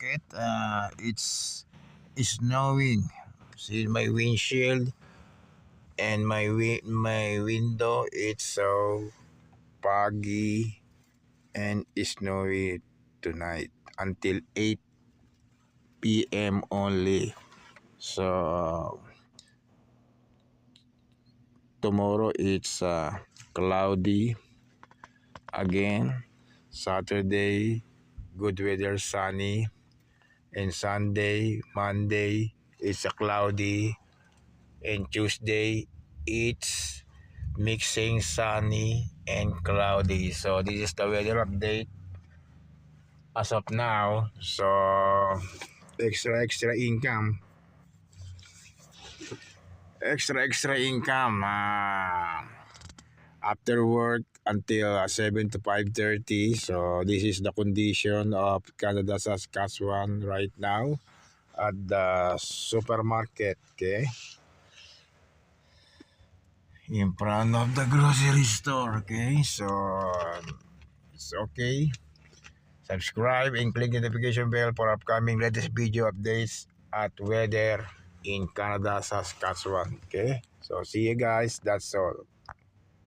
supermarket. It's snowing. See my windshield and my window. It's so foggy and snowy tonight until 8 p.m. only. So tomorrow it's cloudy again. Saturday, good weather, sunny. And Sunday, Monday, it's cloudy. And Tuesday, it's mixing sunny and cloudy. So this is the weather update as of now. So extra income. Extra income. After work until 7 to 5:30. So this is the condition of Canada, Saskatchewan right now at the supermarket. Okay, in front of the grocery store. Okay, so it's okay. Subscribe and click the notification bell for upcoming latest video updates at weather in Canada, Saskatchewan. Okay, so see you guys. That's all.